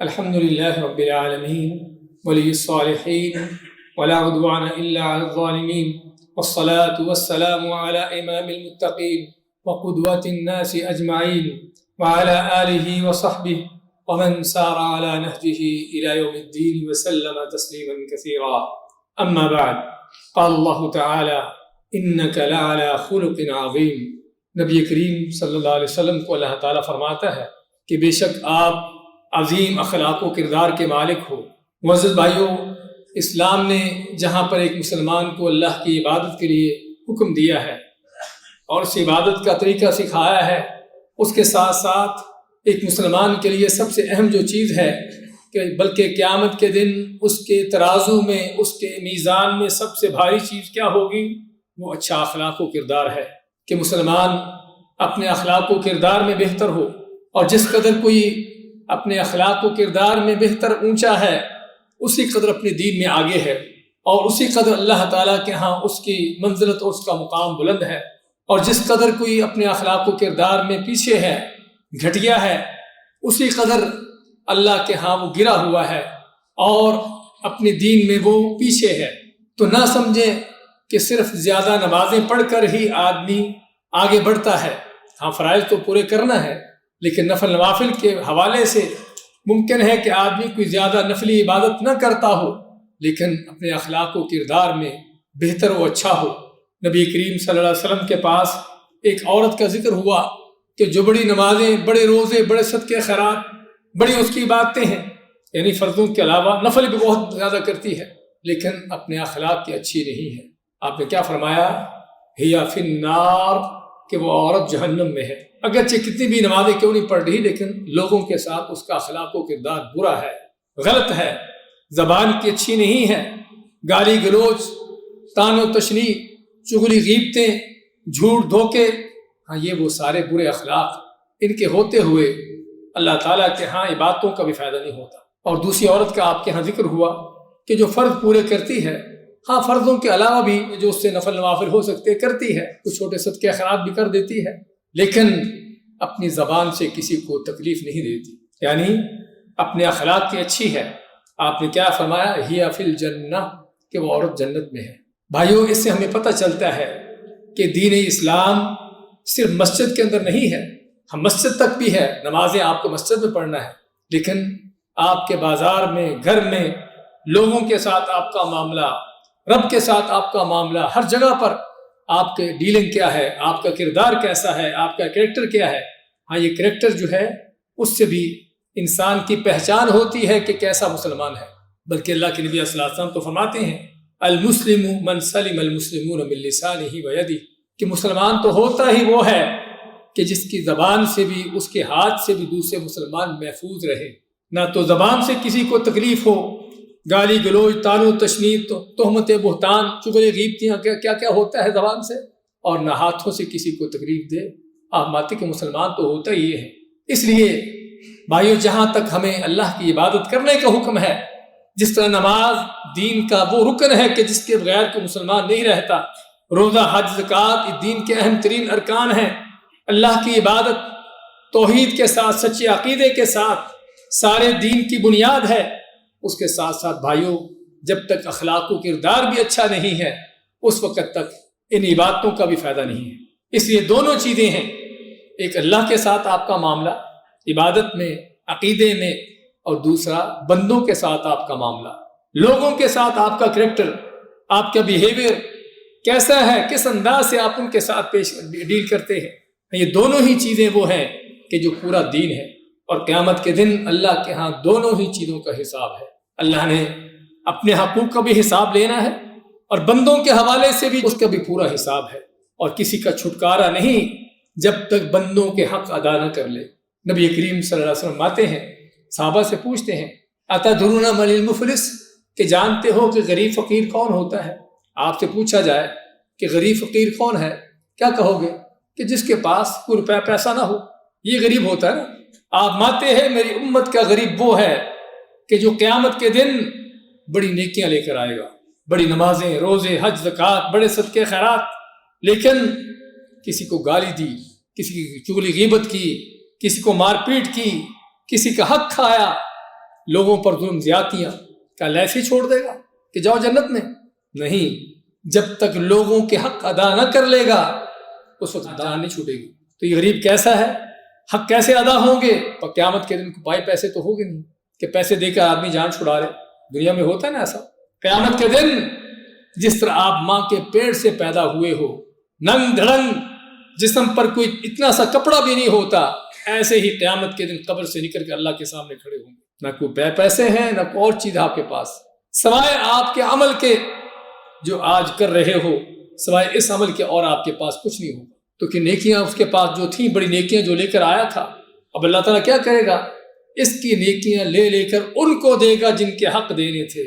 الحمد لله رب العالمين ولي الصالحين ولا عدوان إلا على الظالمين والصلاة والسلام على إمام المتقين وقدوة الناس أجمعين وعلى آله وصحبه ومن سار على نهجه إلى يوم الدين وسلم تسليما كثيرا. أما بعد، قال الله تعالى إنك لعلى خلق عظيم. نبی کریم صلی اللہ علیہ وسلم کو اللہ تعالیٰ فرماتا ہے کہ بے شک آپ عظیم اخلاق و کردار کے مالک ہو. معزز بھائیوں، اسلام نے جہاں پر ایک مسلمان کو اللہ کی عبادت کے لیے حکم دیا ہے اور اس عبادت کا طریقہ سکھایا ہے، اس کے ساتھ ساتھ ایک مسلمان کے لیے سب سے اہم جو چیز ہے کہ بلکہ قیامت کے دن اس کے ترازو میں، اس کے میزان میں سب سے بھاری چیز کیا ہوگی؟ وہ اچھا اخلاق و کردار ہے کہ مسلمان اپنے اخلاق و کردار میں بہتر ہو، اور جس قدر کوئی اپنے اخلاق و کردار میں بہتر اونچا ہے اسی قدر اپنے دین میں آگے ہے، اور اسی قدر اللہ تعالیٰ کے ہاں اس کی منزلت اور اس کا مقام بلند ہے. اور جس قدر کوئی اپنے اخلاق و کردار میں پیچھے ہے، گھٹیا ہے، اسی قدر اللہ کے ہاں وہ گرا ہوا ہے اور اپنے دین میں وہ پیچھے ہے. تو نہ سمجھیں کہ صرف زیادہ نمازیں پڑھ کر ہی آدمی آگے بڑھتا ہے. ہاں، فرائض تو پورے کرنا ہے، لیکن نفل نوافل کے حوالے سے ممکن ہے کہ آدمی کوئی زیادہ نفلی عبادت نہ کرتا ہو لیکن اپنے اخلاق و کردار میں بہتر و اچھا ہو. نبی کریم صلی اللہ علیہ وسلم کے پاس ایک عورت کا ذکر ہوا کہ جو بڑی نمازیں، بڑے روزے، بڑے صدقے خیرات، بڑی اس کی عبادتیں ہیں، یعنی فرضوں کے علاوہ نفل بھی بہت زیادہ کرتی ہے، لیکن اپنے اخلاق کی اچھی نہیں ہے. آپ نے کیا فرمایا؟ ہیا فی النار، کہ وہ عورت جہنم میں ہے. اگرچہ کتنی بھی نمازیں کیوں نہیں پڑھ رہی لیکن لوگوں کے ساتھ اس کا اخلاق و کردار برا ہے، غلط ہے، زبان کی اچھی نہیں ہے، گالی گلوچ، طعن و تشنیع، چغلی غیبتیں، جھوٹ دھوکے، ہاں یہ وہ سارے برے اخلاق، ان کے ہوتے ہوئے اللہ تعالیٰ کے ہاں عبادتوں کا بھی فائدہ نہیں ہوتا. اور دوسری عورت کا آپ کے ہاں ذکر ہوا کہ جو فرض پورے کرتی ہے، ہاں فرضوں کے علاوہ بھی جو اس سے نفل نوافل ہو سکتے کرتی ہے، کچھ چھوٹے صدقے خیرات بھی کر دیتی ہے، لیکن اپنی زبان سے کسی کو تکلیف نہیں دیتی، یعنی اپنے اخلاق کی اچھی ہے. آپ نے کیا فرمایا؟ ہیا فی الجنہ، کہ وہ عورت جنت میں ہے. بھائیوں، اس سے ہمیں پتہ چلتا ہے کہ دین اسلام صرف مسجد کے اندر نہیں ہے. ہم مسجد تک بھی ہے، نمازیں آپ کو مسجد میں پڑھنا ہے، لیکن آپ کے بازار میں، گھر میں، لوگوں کے ساتھ آپ کا معاملہ، رب کے ساتھ آپ کا معاملہ، ہر جگہ پر آپ کے ڈیلنگ کیا ہے، آپ کا کردار کیسا ہے، آپ کا کریکٹر کیا ہے. ہاں، یہ کریکٹر جو ہے اس سے بھی انسان کی پہچان ہوتی ہے کہ کیسا مسلمان ہے. بلکہ اللہ کے نبی صلی اللہ علیہ وسلم تو فرماتے ہیں المسلم من سلم المسلمون من لسانہ ویدہ، کہ مسلمان تو ہوتا ہی وہ ہے کہ جس کی زبان سے بھی، اس کے ہاتھ سے بھی دوسرے مسلمان محفوظ رہے. نہ تو زبان سے کسی کو تکلیف ہو، گالی گلوچ، طعن و تشنیع، تہمت بہتان، چغلی غیبتیاں، کیا کیا ہوتا ہے زبان سے، اور نہ ہاتھوں سے کسی کو تکلیف دے. آپ مانتے کہ مسلمان تو ہوتا ہی ہے. اس لیے بھائیو، جہاں تک ہمیں اللہ کی عبادت کرنے کا حکم ہے، جس طرح نماز دین کا وہ رکن ہے کہ جس کے بغیر کوئی مسلمان نہیں رہتا، روزہ، حج، زکوٰۃ یہ دین کے اہم ترین ارکان ہیں. اللہ کی عبادت توحید کے ساتھ، سچے عقیدے کے ساتھ سارے دین کی بنیاد ہے. اس کے ساتھ ساتھ بھائیوں، جب تک اخلاق و کردار بھی اچھا نہیں ہے اس وقت تک ان عبادتوں کا بھی فائدہ نہیں ہے. اس لیے دونوں چیزیں ہیں، ایک اللہ کے ساتھ آپ کا معاملہ عبادت میں، عقیدے میں، اور دوسرا بندوں کے ساتھ آپ کا معاملہ، لوگوں کے ساتھ آپ کا کریکٹر، آپ کا بیہیویئر کیسا ہے، کس انداز سے آپ ان کے ساتھ ڈیل کرتے ہیں. یہ دونوں ہی چیزیں وہ ہیں کہ جو پورا دین ہے. اور قیامت کے دن اللہ کے ہاں دونوں ہی چیزوں کا حساب ہے. اللہ نے اپنے حقوق کا بھی حساب لینا ہے اور بندوں کے حوالے سے بھی اس کا بھی پورا حساب ہے، اور کسی کا چھٹکارا نہیں جب تک بندوں کے حق ادا نہ کر لے. نبی کریم صلی اللہ علیہ وسلم آتے ہیں، صحابہ سے پوچھتے ہیں اتدرون من المفلس، کہ جانتے ہو کہ غریب فقیر کون ہوتا ہے؟ آپ سے پوچھا جائے کہ غریب فقیر کون ہے، کیا کہو گے؟ کہ جس کے پاس کوئی روپیہ پیسہ نہ ہو، یہ غریب ہوتا ہے نا. آپ مانتے ہیں میری امت کا غریب وہ ہے کہ جو قیامت کے دن بڑی نیکیاں لے کر آئے گا، بڑی نمازیں، روزے، حج، زکوٰۃ، بڑے صدقے خیرات، لیکن کسی کو گالی دی، کسی کی چغلی غیبت کی، کسی کو مار پیٹ کی، کسی کا حق کھایا، لوگوں پر ظلم زیادتیاں، کیا ایسے ہی چھوڑ دے گا کہ جاؤ جنت میں؟ نہیں، جب تک لوگوں کے حق ادا نہ کر لے گا اس وقت جان نہیں چھوٹے گی۔ تو یہ غریب کیسا ہے؟ حق کیسے ادا ہوں گے؟ اور قیامت کے دن کو پائے پیسے تو ہوگے نہیں کہ پیسے دے کر آدمی جان چھڑا لے، دنیا میں ہوتا ہے نا ایسا۔ قیامت کے دن جس طرح آپ ماں کے پیٹ سے پیدا ہوئے ہو، ننگ دھڑنگ، جسم پر کوئی اتنا سا کپڑا بھی نہیں ہوتا، ایسے ہی قیامت کے دن قبر سے نکل کر اللہ کے سامنے کھڑے ہوں گے، نہ کوئی پیسے ہیں نہ کوئی اور چیز آپ کے پاس، سوائے آپ کے عمل کے جو آج کر رہے ہو، سوائے اس عمل کے اور آپ کے پاس کچھ نہیں ہوگا۔ تو کہ نیکیاں اس کے پاس جو تھیں، بڑی نیکیاں جو لے کر آیا تھا، اب اللہ تعالیٰ کیا کرے گا؟ اس کی نیکیاں لے لے کر ان کو دے گا جن کے حق دینے تھے۔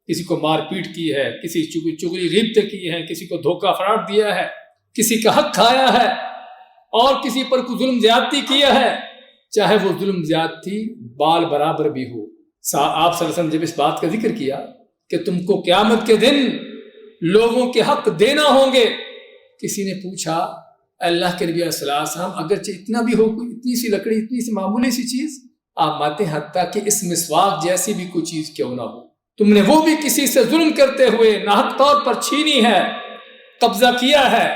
کسی کو مار پیٹ کی ہے، کسی چگلی غیبتیں کی ہے، کسی کو دھوکہ فراڈ دیا ہے، کسی کا حق کھایا ہے، اور کسی پر کوئی ظلم زیادتی کیا ہے، چاہے وہ ظلم زیادتی بال برابر بھی ہو۔ آپ صلی اللہ علیہ وسلم جب اس بات کا ذکر کیا کہ تم کو قیامت کے دن لوگوں کے حق دینا ہوں گے، کسی نے پوچھا اللہ کے نبی صلی اللہ علیہ وسلم اگرچہ اتنا بھی ہو، کوئی اتنی سی لکڑی، اتنی سی معمولی سی چیز، آپ ماتے حتیٰ کہ اس مسواک جیسی بھی کوئی چیز کیوں نہ ہو، تم نے وہ بھی کسی سے ظلم کرتے ہوئے ناحق طور پر چھینی ہے، قبضہ کیا ہے،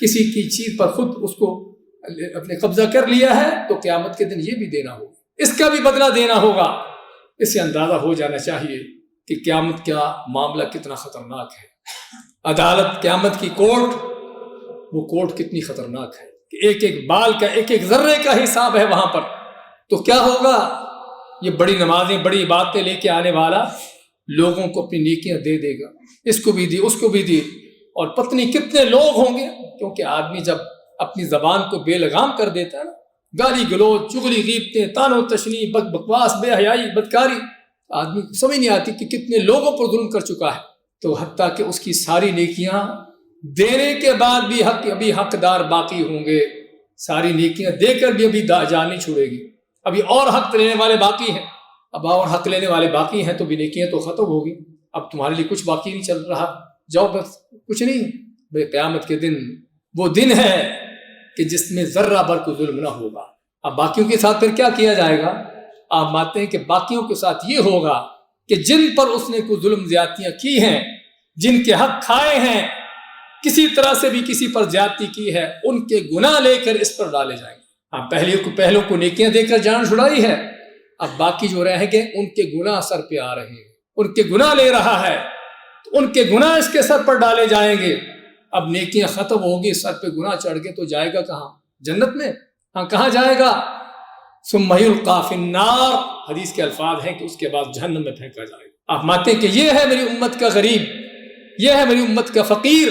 کسی کی چیز پر خود اس کو اپنے قبضہ کر لیا ہے، تو قیامت کے دن یہ بھی دینا ہوگا، اس کا بھی بدلہ دینا ہوگا۔ اس سے اندازہ ہو جانا چاہیے کہ قیامت کا معاملہ کتنا خطرناک ہے۔ عدالت، قیامت کی کورٹ، وہ کورٹ کتنی خطرناک ہے کہ ایک ایک بال کا، ایک ایک ذرے کا حساب ہے وہاں پر۔ تو کیا ہوگا؟ یہ بڑی نمازیں، بڑی باتیں لے کے آنے والا لوگوں کو اپنی نیکیاں دے دے گا، اس کو بھی دی، اس کو بھی دی، اور پتنی کتنے لوگ ہوں گے، کیونکہ آدمی جب اپنی زبان کو بے لگام کر دیتا ہے نا، گالی گلوچ، چغلی غیبتیں، طعن و تشنیع، بکواس، بے حیائی، بدکاری، آدمی کو سمجھ نہیں آتی کہ کتنے لوگوں پر ظلم کر چکا ہے۔ تو حتیٰ کہ اس کی ساری نیکیاں دینے کے بعد بھی ابھی حقدار باقی ہوں گے، ساری نیکیاں دے کر بھی ابھی جان نہیں چھوڑے گی، ابھی اور حق لینے والے باقی ہیں، اب اور حق لینے والے باقی ہیں، تو بھی نیکیاں تو ختم ہوگی، اب تمہارے لیے کچھ باقی نہیں چل رہا، جاؤ بس کچھ نہیں۔ بھئی قیامت کے دن وہ دن ہے کہ جس میں ذرہ بھر کو ظلم نہ ہوگا۔ اب باقیوں کے ساتھ پھر کیا کیا جائے گا؟ آپ مانتے ہیں کہ باقیوں کے ساتھ یہ ہوگا کہ جن پر اس نے کوئی ظلم زیادتیاں کی ہیں، جن کے حق کھائے ہیں، کسی طرح سے بھی کسی پر زیادتی کی ہے، ان کے گناہ لے کر اس پر ڈالے جائیں گے۔ پہلوں کو نیکیاں دے کر جان چھڑائی ہے، اب باقی جو رہ گئے ان کے گناہ سر پہ آ رہے ہیں، ان کے گناہ لے رہا ہے، تو ان کے گناہ اس کے سر پر ڈالے جائیں گے۔ اب نیکیاں ختم ہوگی، سر پہ گناہ چڑھ گئے تو جائے گا کہاں؟ جنت میں؟ ہاں، کہاں جائے گا؟ ثم یلقی فی النار، حدیث کے الفاظ ہیں کہ اس کے بعد جہنم میں پھینکا جائے گا۔ آپ مانتے ہیں کہ یہ ہے میری امت کا غریب، یہ ہے میری امت کا فقیر،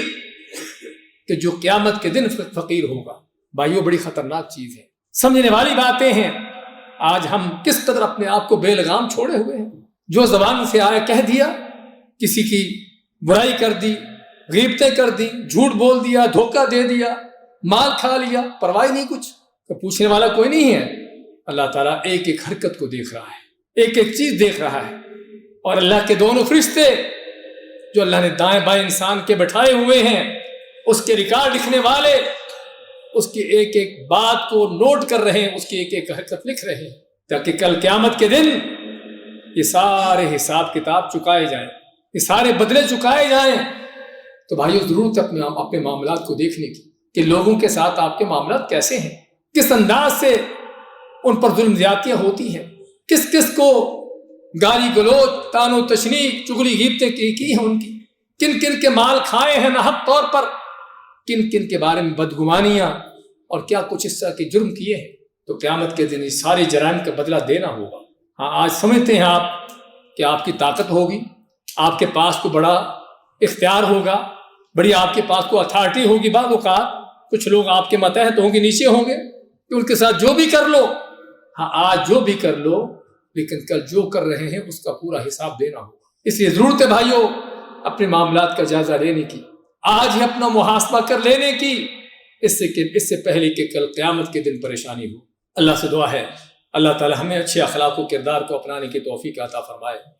کہ جو قیامت کے دن فقیر ہوگا۔ بھائیو، بڑی خطرناک چیز ہے، سمجھنے والی باتیں ہیں۔ آج ہم کس قدر اپنے آپ کو بے لگام چھوڑے ہوئے ہیں، جو زبان سے آیا کہہ دیا، کسی کی برائی کر دی، غیبتیں کر دی، جھوٹ بول دیا، دھوکہ دے دیا، مال کھا لیا، پرواہ نہیں کچھ، تو پوچھنے والا کوئی نہیں ہے۔ اللہ تعالیٰ ایک ایک حرکت کو دیکھ رہا ہے، ایک ایک چیز دیکھ رہا ہے، اور اللہ کے دونوں فرشتے جو اللہ نے دائیں بائیں انسان کے بٹھائے ہوئے ہیں، اس کے ریکارڈ لکھنے والے اس کی ایک ایک بات کو نوٹ کر رہے ہیں، اس کی ایک ایک حرکت لکھ رہے ہیں، تاکہ کل قیامت کے دن یہ سارے حساب کتاب چکائے جائیں، یہ سارے بدلے چکائے جائیں۔ تو بھائیو، ضرورت ہے اپنے معاملات کو دیکھنے کی کہ لوگوں کے ساتھ آپ کے معاملات کیسے ہیں، کس انداز سے ان پر ظلم زیادتیاں ہوتی ہیں، کس کس کو گالی گلوچ، طعن و تشنیع، چغلی غیبتیں کی ہیں، ان کی کن کن کے مال کھائے ہیں ناحق طور پر، کن کن کے بارے میں بدگمانیاں اور کیا کچھ اس طرح کے جرم کیے ہیں۔ تو قیامت کے دن اس سارے جرائم کا بدلہ دینا ہوگا۔ ہاں، آج سمجھتے ہیں آپ کہ آپ کی طاقت ہوگی، آپ کے پاس کو بڑا اختیار ہوگا، بڑی آپ کے پاس کو اتھارٹی ہوگی، بعض اوقات کچھ لوگ آپ کے ماتحت ہوں گے، نیچے ہوں گے، کہ ان کے ساتھ جو بھی کر لو۔ ہاں، آج جو بھی کر لو، لیکن کل جو کر رہے ہیں اس کا پورا حساب دینا ہوگا۔ اس لیے ضرورت ہے بھائیو اپنے معاملات کا جائزہ لینے کی، آج ہی اپنا محاسبہ کر لینے کی، اس سے پہلے کہ کل قیامت کے دن پریشانی ہو۔ اللہ سے دعا ہے اللہ تعالی ہمیں اچھے اخلاق و کردار کو اپنانے کی توفیق عطا فرمائے۔